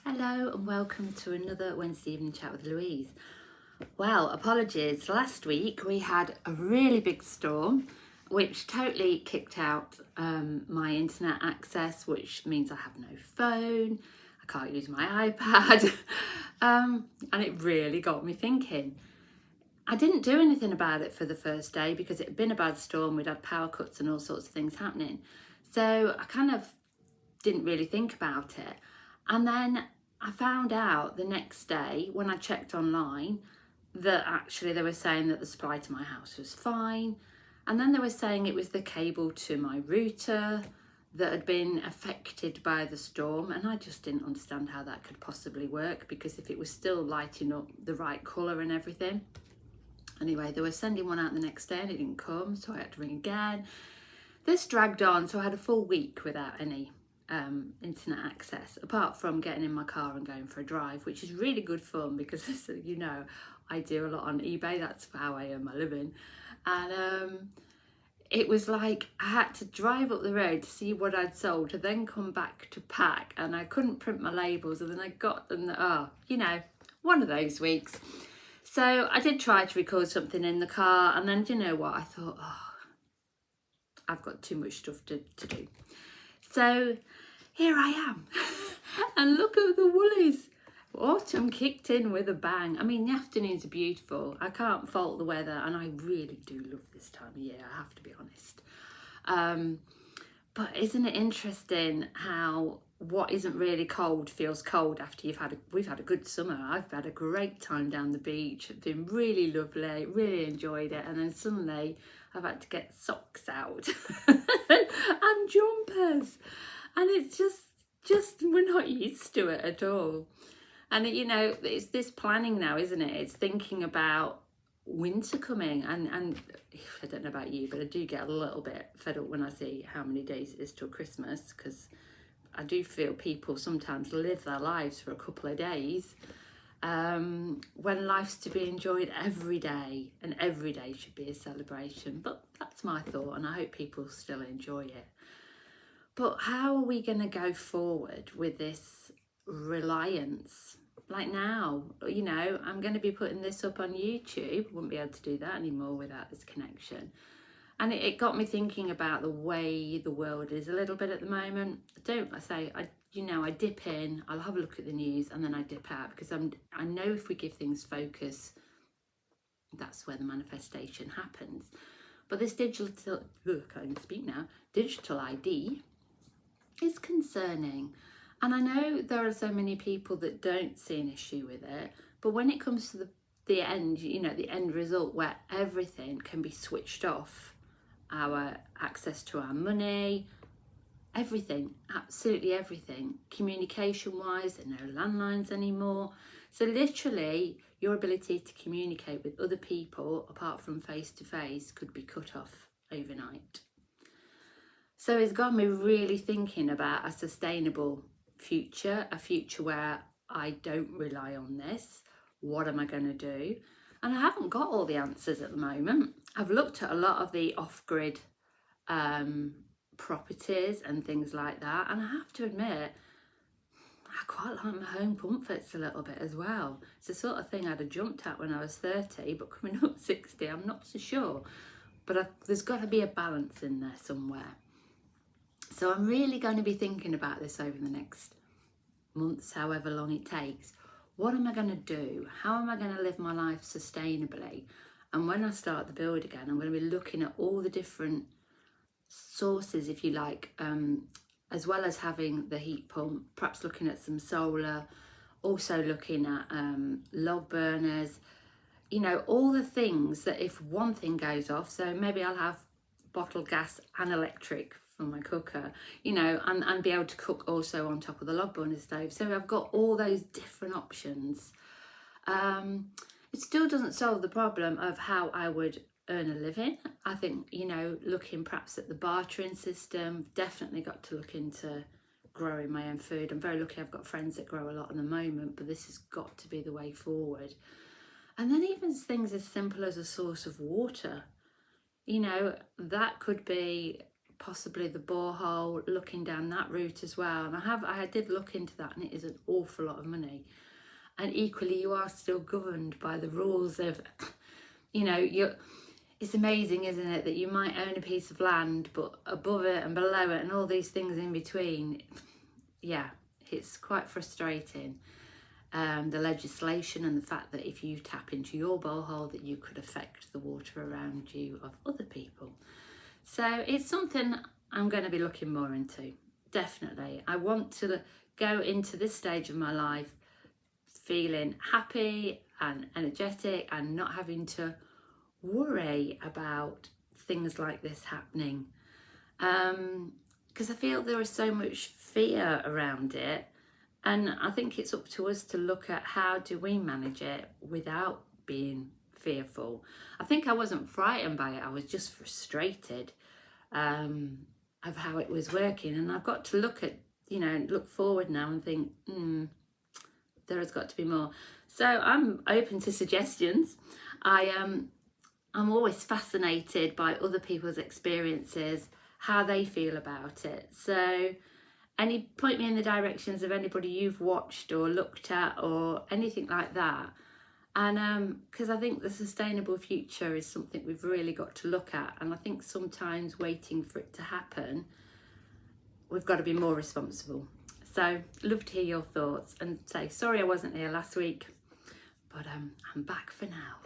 Hello and welcome to another Wednesday evening chat with Louise. Well, apologies. Last week we had a really big storm which totally kicked out my internet access, which means I have no phone, I can't use my iPad, and it really got me thinking. I didn't do anything about it for the first day because it had been a bad storm, we'd had power cuts and all sorts of things happening. So I kind of didn't really think about it. And then I found out the next day when I checked online that actually they were saying that the supply to my house was fine. And then they were saying it was the cable to my router that had been affected by the storm. And I just didn't understand how that could possibly work, because if it was still lighting up the right colour and everything. Anyway, they were sending one out the next day and it didn't come, so I had to ring again. This dragged on, so I had a full week without any internet access, apart from getting in my car and going for a drive, which is really good fun because, as you know, I do a lot on eBay. That's how I earn my living. And it was like I had to drive up the road to see what I'd sold, to then come back to pack, and I couldn't print my labels, and then I got them, one of those weeks. So I did try to record something in the car, and then, do you know what, I thought, I've got too much stuff to do. So here I am. And look at the woolies. Autumn kicked in with a bang. I mean, the afternoons are beautiful. I can't fault the weather, and I really do love this time of year, I have to be honest. But isn't it interesting how what isn't really cold feels cold after we've had a good summer. I've had a great time down the beach. It's been really lovely, really enjoyed it. And then suddenly I've had to get socks out and jumpers. And it's just we're not used to it at all. And it's this planning now, isn't it? It's thinking about winter coming, and I don't know about you, but I do get a little bit fed up when I see how many days it is till Christmas, because I do feel people sometimes live their lives for a couple of days, when life's to be enjoyed every day, and every day should be a celebration. But that's my thought, and I hope people still enjoy it. But how are we going to go forward with this reliance? Like now, I'm going to be putting this up on YouTube. Wouldn't be able to do that anymore without this connection. And it got me thinking about the way the world is a little bit at the moment. I dip in, I'll have a look at the news, and then I dip out, because I know if we give things focus, that's where the manifestation happens. But this digital ID is concerning. And I know there are so many people that don't see an issue with it, but when it comes to the end, the end result where everything can be switched off, our access to our money, everything, absolutely everything, communication-wise, there are no landlines anymore. So literally, your ability to communicate with other people, apart from face-to-face, could be cut off overnight. So it's got me really thinking about a sustainable future, a future where I don't rely on this. What am I going to do? And I haven't got all the answers at the moment. I've looked at a lot of the off-grid properties and things like that, and I have to admit, I quite like my home comforts a little bit as well. It's the sort of thing I'd have jumped at when I was 30, but coming up 60, I'm not so sure. But there's got to be a balance in there somewhere. So I'm really going to be thinking about this over the next months, however long it takes. What am I going to do? How am I going to live my life sustainably? And when I start the build again, I'm going to be looking at all the different sources, if you like, as well as having the heat pump, perhaps looking at some solar, also looking at log burners, all the things that if one thing goes off, so maybe I'll have bottled gas and electric for my cooker, and be able to cook also on top of the log burner stove. So I've got all those different options. It still doesn't solve the problem of how I would earn a living. I think, looking perhaps at the bartering system, definitely got to look into growing my own food. I'm very lucky I've got friends that grow a lot at the moment, but this has got to be the way forward. And then even things as simple as a source of water, that could be possibly the borehole, looking down that route as well. And I did look into that, and it is an awful lot of money. And equally, you are still governed by the rules of, it's amazing, isn't it, that you might own a piece of land, but above it and below it and all these things in between, yeah, it's quite frustrating. The legislation and the fact that if you tap into your borehole, that you could affect the water around you of other people. So it's something I'm going to be looking more into, definitely. I want to go into this stage of my life feeling happy and energetic and not having to worry about things like this happening. Because I feel there is so much fear around it. And I think it's up to us to look at how do we manage it without being fearful. I think I wasn't frightened by it, I was just frustrated of how it was working. And I've got to look forward now and think, there has got to be more. So I'm open to suggestions. I'm always fascinated by other people's experiences, how they feel about it. So point me in the directions of anybody you've watched or looked at or anything like that. And because I think the sustainable future is something we've really got to look at. And I think sometimes waiting for it to happen, we've got to be more responsible. So love to hear your thoughts, and say sorry I wasn't here last week, but I'm back for now.